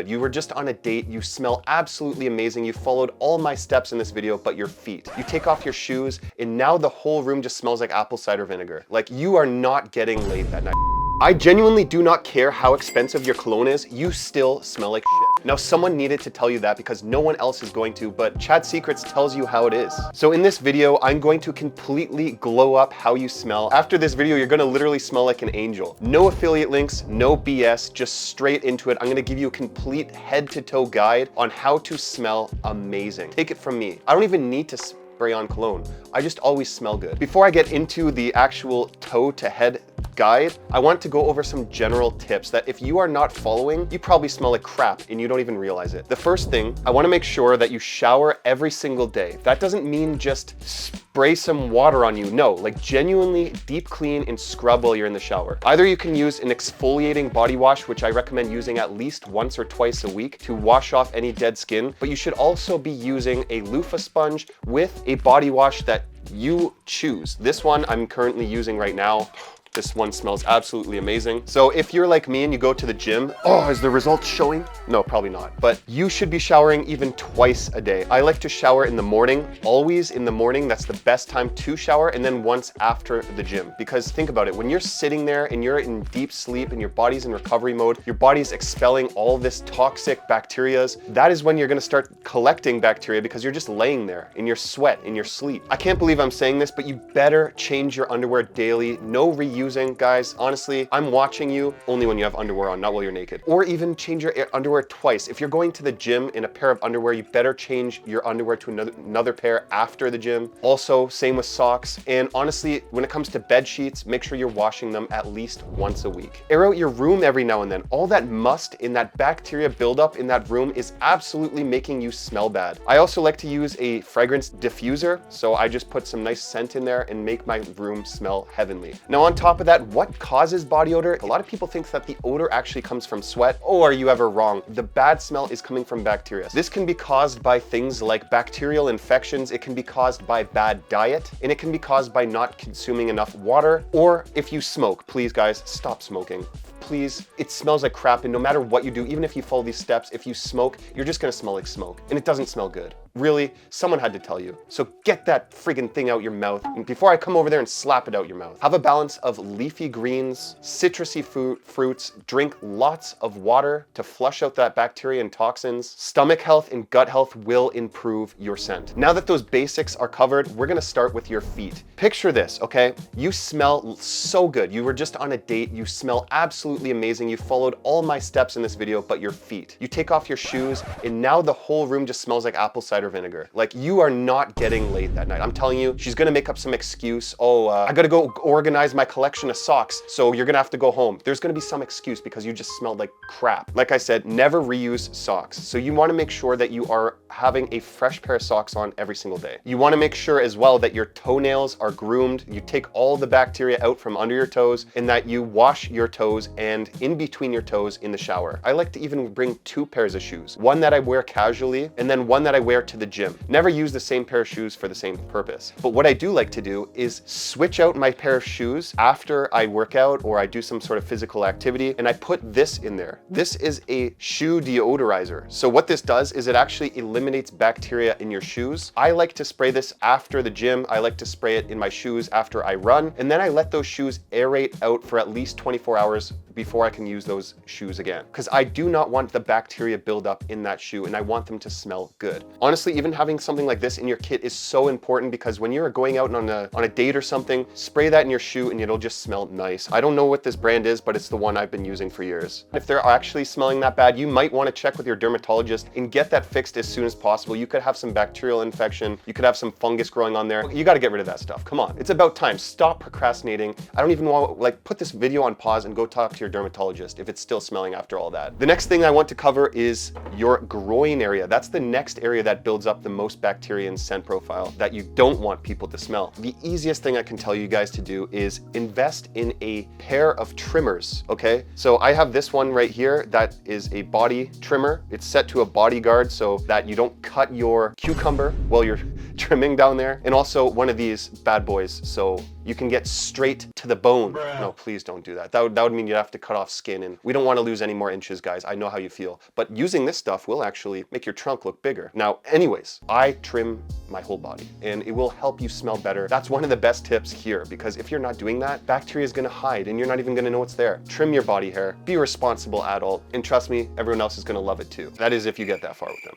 good. You were just on a date. You smell absolutely amazing. You followed all my steps in this video, but your feet. You take off your shoes and now the whole room just smells like apple cider vinegar. Like you are not getting laid that night. I genuinely do not care how expensive your cologne is, you still smell like shit. Now someone needed to tell you that because no one else is going to, but Chad Secrets tells you how it is. So in this video, I'm going to completely glow up how you smell. After this video, you're gonna literally smell like an angel. No affiliate links, no BS, just straight into it. I'm gonna give you a complete head to toe guide on how to smell amazing. Take it from me. I don't even need to spray on cologne. I just always smell good. Before I get into the actual toe to head guide, I want to go over some general tips that if you are not following, you probably smell like crap and you don't even realize it. The first thing, I want to make sure that you shower every single day. That doesn't mean just spray some water on you. No, like genuinely deep clean and scrub while you're in the shower. Either you can use an exfoliating body wash, which I recommend using at least once or twice a week to wash off any dead skin, but you should also be using a loofah sponge with a body wash that you choose. This one I'm currently using right now. This one smells absolutely amazing. So if you're like me and you go to the gym, oh, is the results showing? No, probably not. But you should be showering even twice a day. I like to shower in the morning, always in the morning. That's the best time to shower, and then once after the gym. Because think about it, when you're sitting there and you're in deep sleep and your body's in recovery mode, your body's expelling all this toxic bacteria, that is when you're gonna start collecting bacteria because you're just laying there in your sweat, in your sleep. I can't believe I'm saying this, but you better change your underwear daily. No reusing, guys. Honestly, I'm watching you only when you have underwear on, not while you're naked. Or even change your underwear twice. If you're going to the gym in a pair of underwear, you better change your underwear to another pair after the gym. Also, same with socks. And honestly, when it comes to bed sheets, make sure you're washing them at least once a week. Air out your room every now and then. All that must in that bacteria buildup in that room is absolutely making you smell bad. I also like to use a fragrance diffuser. So I just put some nice scent in there and make my room smell heavenly. Now on top of that, what causes body odor? A lot of people think that the odor actually comes from sweat. Oh, are you ever wrong? The bad smell is coming from bacteria. This can be caused by things like bacterial infections. It can be caused by bad diet, and it can be caused by not consuming enough water. Or if you smoke, please guys, stop smoking. Please, it smells like crap, and no matter what you do, even if you follow these steps, if you smoke, you're just gonna smell like smoke, and it doesn't smell good. Really, someone had to tell you. So get that friggin' thing out your mouth before I come over there and slap it out your mouth. Have a balance of leafy greens, citrusy fruits, drink lots of water to flush out that bacteria and toxins. Stomach health and gut health will improve your scent. Now that those basics are covered, we're gonna start with your feet. Picture this, okay? You smell so good. You were just on a date. You smell absolutely amazing. You followed all my steps in this video, but your feet. You take off your shoes and now the whole room just smells like apple cider vinegar. Like you are not getting laid that night. I'm telling you, she's gonna make up some excuse. Oh, I gotta go organize my collection of socks, so you're gonna have to go home. There's gonna be some excuse because you just smelled like crap. Like I said, never reuse socks. So you wanna make sure that you are having a fresh pair of socks on every single day. You wanna make sure as well that your toenails are groomed, you take all the bacteria out from under your toes, and that you wash your toes and in between your toes in the shower. I like to even bring 2 pairs of shoes. One that I wear casually, and then one that I wear to the gym. Never use the same pair of shoes for the same purpose. But what I do like to do is switch out my pair of shoes after I work out or I do some sort of physical activity, and I put this in there. This is a shoe deodorizer. So what this does is it actually eliminates bacteria in your shoes. I like to spray this after the gym. I like to spray it in my shoes after I run, and then I let those shoes aerate out for at least 24 hours before I can use those shoes again. Because I do not want the bacteria buildup in that shoe, and I want them to smell good. Honestly, even having something like this in your kit is so important because when you're going out on a date or something, spray that in your shoe and it'll just smell nice. I don't know what this brand is, but it's the one I've been using for years. If they're actually smelling that bad, you might want to check with your dermatologist and get that fixed as soon as possible. You could have some bacterial infection. You could have some fungus growing on there. You got to get rid of that stuff. Come on. It's about time. Stop procrastinating. I don't even want to put this video on pause and go talk to your dermatologist if it's still smelling after all that. The next thing I want to cover is your groin area. That's the next area that builds up the most bacteria and scent profile that you don't want people to smell. The easiest thing I can tell you guys to do is invest in a pair of trimmers, okay? So I have this one right here that is a body trimmer. It's set to a body guard so that you don't cut your cucumber while you're trimming down there. And also one of these bad boys, so you can get straight to the bone. No, please don't do that. That would mean you'd have to cut off skin, and we don't want to lose any more inches, guys. I know how you feel. But using this stuff will actually make your trunk look bigger. Now, anyways, I trim my whole body, and it will help you smell better. That's one of the best tips here, because if you're not doing that, bacteria is going to hide, and you're not even going to know it's there. Trim your body hair, be a responsible adult, and trust me, everyone else is going to love it too. That is if you get that far with them.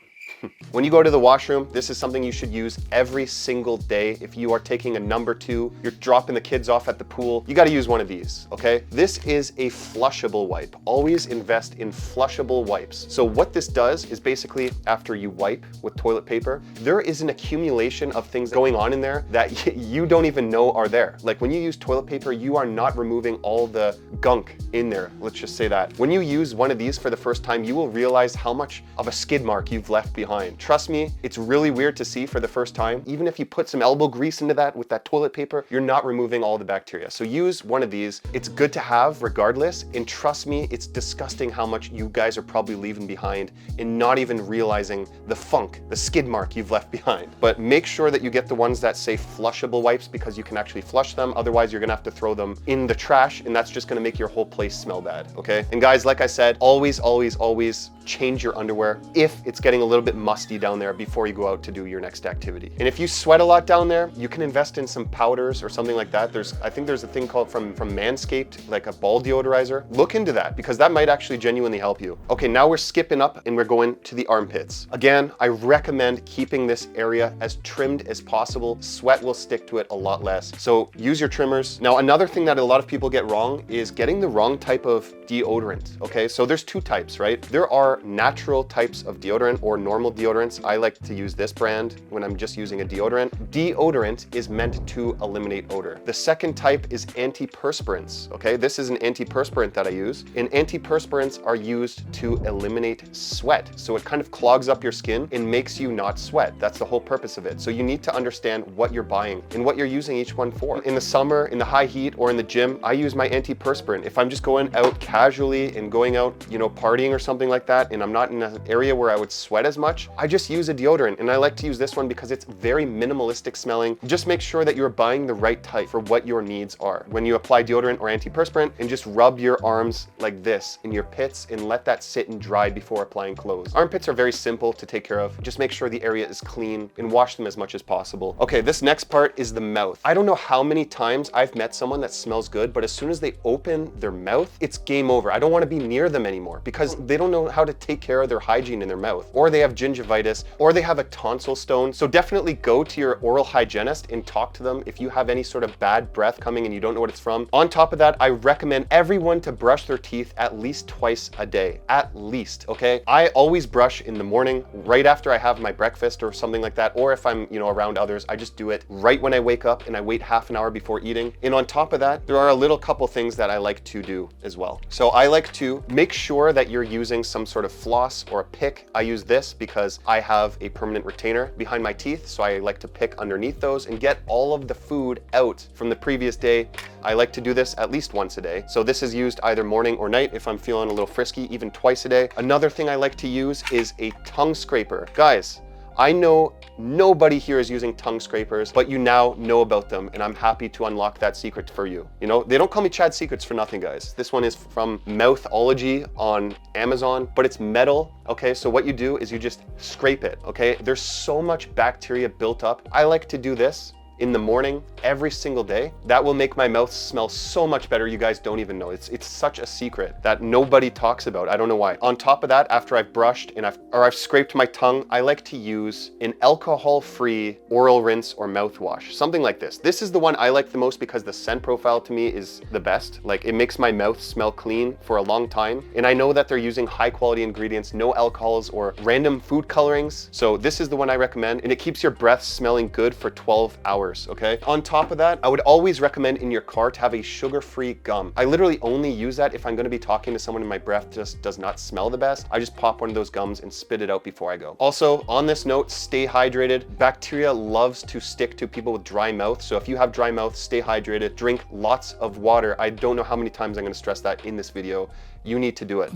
When you go to the washroom, this is something you should use every single day. If you are taking a number 2, you're dropping the kids off at the pool, you got to use one of these, okay? This is a flushable wipe. Always invest in flushable wipes. So what this does is basically after you wipe with toilet paper, there is an accumulation of things going on in there that you don't even know are there. Like when you use toilet paper, you are not removing all the gunk in there. Let's just say that. When you use one of these for the first time, you will realize how much of a skid mark you've left behind. Trust me, it's really weird to see for the first time. Even if you put some elbow grease into that with that toilet paper, you're not removing all the bacteria. So use one of these. It's good to have regardless. And trust me, it's disgusting how much you guys are probably leaving behind and not even realizing the funk, the skid mark you've left behind. But make sure that you get the ones that say flushable wipes because you can actually flush them. Otherwise, you're gonna have to throw them in the trash, and that's just gonna make your whole place smell bad, okay? And guys, like I said, always, always, always change your underwear if it's getting a little bit musty down there before you go out to do your next activity. And if you sweat a lot down there, you can invest in some powders or something like that. I think there's a thing called from Manscaped, like a ball deodorizer. Look into that because that might actually genuinely help you. Okay, now we're skipping up and we're going to the armpits. Again, I recommend keeping this area as trimmed as possible. Sweat will stick to it a lot less. So use your trimmers. Now, another thing that a lot of people get wrong is getting the wrong type of deodorant. Okay, so there's 2 types, right? There are natural types of deodorant or normal deodorants. I like to use this brand when I'm just using a deodorant. Deodorant is meant to eliminate odor. The second type is antiperspirants, okay? This is an antiperspirant that I use, and antiperspirants are used to eliminate sweat. So it kind of clogs up your skin and makes you not sweat. That's the whole purpose of it. So you need to understand what you're buying and what you're using each one for. In the summer, in the high heat, or in the gym, I use my antiperspirant. If I'm just going out casually and going out, you know, partying or something like that, and I'm not in an area where I would sweat as much, I just use a deodorant, and I like to use this one because it's very minimalistic smelling. Just make sure that you're buying the right type for what your needs are. When you apply deodorant or antiperspirant, and just rub your arms like this in your pits and let that sit and dry before applying clothes. Armpits are very simple to take care of. Just make sure the area is clean and wash them as much as possible. Okay, this next part is the mouth. I don't know how many times I've met someone that smells good, but as soon as they open their mouth, it's game over. I don't want to be near them anymore because they don't know how to take care of their hygiene in their mouth, or they have gingivitis, or they have a tonsil stone. So definitely go to your oral hygienist and talk to them if you have any sort of bad breath coming and you don't know what it's from. On top of that, I recommend everyone to brush their teeth at least twice a day, at least, okay? I always brush in the morning, right after I have my breakfast or something like that, or if I'm, you know, around others, I just do it right when I wake up and I wait half an hour before eating. And on top of that, there are a little couple things that I like to do as well. So I like to make sure that you're using some sort of floss or a pick. I use this because I have a permanent retainer behind my teeth, so I like to pick underneath those and get all of the food out from the previous day. I like to do this at least once a day. So this is used either morning or night if I'm feeling a little frisky, even twice a day. Another thing I like to use is a tongue scraper. Guys, I know nobody here is using tongue scrapers, but you now know about them, and I'm happy to unlock that secret for you. You know, they don't call me Chad Secrets for nothing, guys. This one is from Mouthology on Amazon, but it's metal, okay? So what you do is you just scrape it, okay? There's so much bacteria built up. I like to do this in the morning every single day. That will make my mouth smell so much better. You guys don't even know. It's such a secret that nobody talks about. I don't know why. On top of that, after I've brushed and I've scraped my tongue, I like to use an alcohol-free oral rinse or mouthwash, something like this. This is the one I like the most because the scent profile to me is the best. Like, it makes my mouth smell clean for a long time. And I know that they're using high quality ingredients, no alcohols or random food colorings. So this is the one I recommend, and it keeps your breath smelling good for 12 hours. Okay. On top of that, I would always recommend in your car to have a sugar-free gum. I literally only use that if I'm going to be talking to someone and my breath just does not smell the best. I just pop one of those gums and spit it out before I go. Also, on this note, stay hydrated. Bacteria loves to stick to people with dry mouth. So if you have dry mouth, stay hydrated. Drink lots of water. I don't know how many times I'm going to stress that in this video. You need to do it.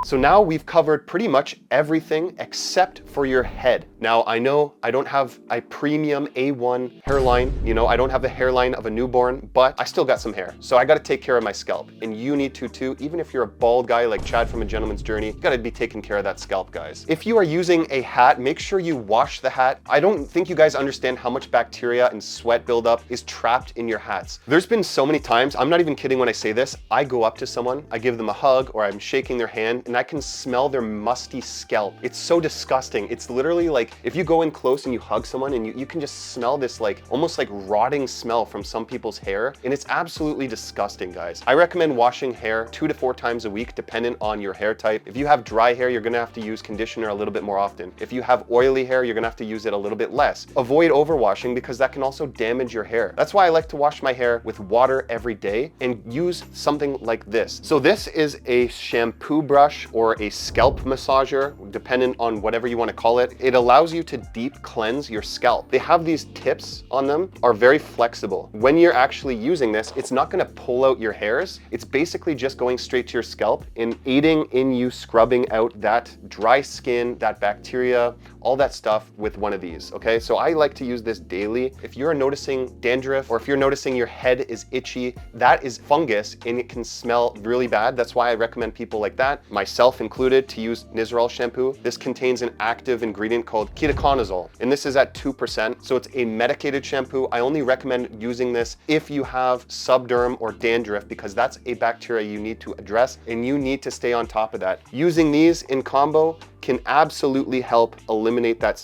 So now we've covered pretty much everything except for your head. Now, I know I don't have a premium A1 hairline, you know, I don't have the hairline of a newborn, but I still got some hair. So I gotta take care of my scalp, and you need to too. Even if you're a bald guy like Chad from A Gentleman's Journey, you gotta be taking care of that scalp, guys. If you are using a hat, make sure you wash the hat. I don't think you guys understand how much bacteria and sweat buildup is trapped in your hats. There's been so many times, I'm not even kidding when I say this, I go up to someone, I give them a hug, or I'm shaking their hand, and I can smell their musty scalp. It's so disgusting. It's literally like, if you go in close and you hug someone and you can just smell this like, almost like rotting smell from some people's hair, and it's absolutely disgusting, guys. I recommend washing hair 2 to 4 times a week, dependent on your hair type. If you have dry hair, you're gonna have to use conditioner a little bit more often. If you have oily hair, you're gonna have to use it a little bit less. Avoid overwashing because that can also damage your hair. That's why I like to wash my hair with water every day and use something like this. So this is a shampoo brush or a scalp massager, dependent on whatever you want to call it. It allows you to deep cleanse your scalp. They have these tips on them, are very flexible. When you're actually using this, it's not going to pull out your hairs. It's basically just going straight to your scalp and aiding in you scrubbing out that dry skin, that bacteria, all that stuff with one of these, okay? So I like to use this daily. If you're noticing dandruff or if you're noticing your head is itchy, that is fungus and it can smell really bad. That's why I recommend people like that, myself included, to use Nizoral shampoo. This contains an active ingredient called ketoconazole, and this is at 2%. So it's a medicated shampoo. I only recommend using this if you have subderm or dandruff because that's a bacteria you need to address and you need to stay on top of that. Using these in combo can absolutely help eliminate that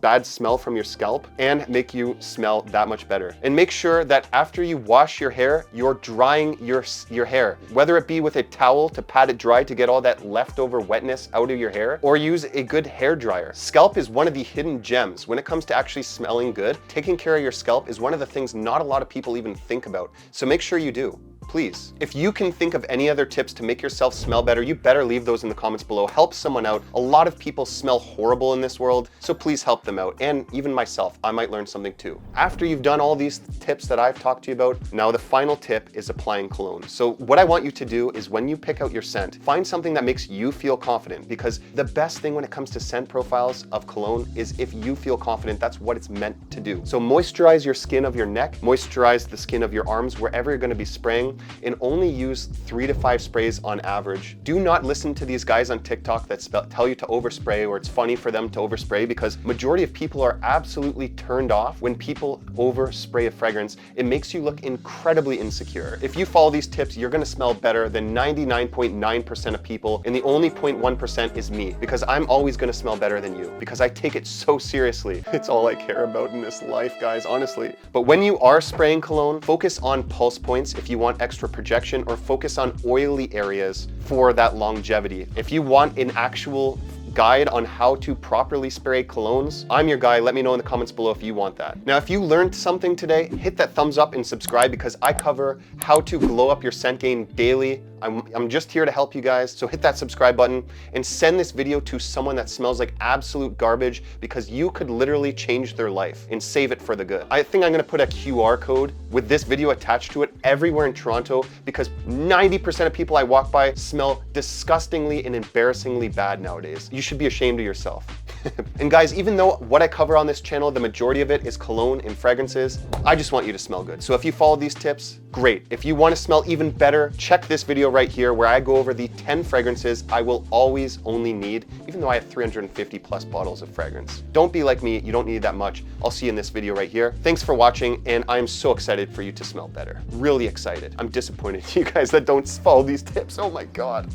bad smell from your scalp and make you smell that much better. And make sure that after you wash your hair, you're drying your hair, whether it be with a towel to pat it dry to get all that leftover wetness out of your hair, or use a good hair dryer. Scalp is one of the hidden gems when it comes to actually smelling good. Taking care of your scalp is one of the things not a lot of people even think about. So make sure you do. Please. If you can think of any other tips to make yourself smell better, you better leave those in the comments below. Help someone out. A lot of people smell horrible in this world, so please help them out. And even myself, I might learn something too. After you've done all these tips that I've talked to you about, now the final tip is applying cologne. So what I want you to do is when you pick out your scent, find something that makes you feel confident, because the best thing when it comes to scent profiles of cologne is if you feel confident, that's what it's meant to do. So moisturize your skin of your neck, moisturize the skin of your arms, wherever you're gonna be spraying, and only use 3 to 5 sprays on average. Do not listen to these guys on TikTok that tell you to overspray or it's funny for them to overspray, because majority of people are absolutely turned off when people overspray a fragrance. It makes you look incredibly insecure. If you follow these tips, you're gonna smell better than 99.9% of people, and the only 0.1% is me, because I'm always gonna smell better than you, because I take it so seriously. It's all I care about in this life, guys, honestly. But when you are spraying cologne, focus on pulse points if you want extra projection, or focus on oily areas for that longevity. If you want an actual guide on how to properly spray colognes, I'm your guy. Let me know in the comments below if you want that. Now, if you learned something today, hit that thumbs up and subscribe, because I cover how to glow up your scent game daily. I'm just here to help you guys. So hit that subscribe button and send this video to someone that smells like absolute garbage, because you could literally change their life and save it for the good. I think I'm gonna put a QR code with this video attached to it everywhere in Toronto, because 90% of people I walk by smell disgustingly and embarrassingly bad nowadays. You should be ashamed of yourself. And guys, even though what I cover on this channel, the majority of it is cologne and fragrances, I just want you to smell good. So if you follow these tips, great. If you want to smell even better, check this video right here where I go over the 10 fragrances I will always only need, even though I have 350 plus bottles of fragrance. Don't be like me, you don't need that much. I'll see you in this video right here. Thanks for watching, and I'm so excited for you to smell better. Really excited. I'm disappointed in you guys that don't follow these tips. Oh my God.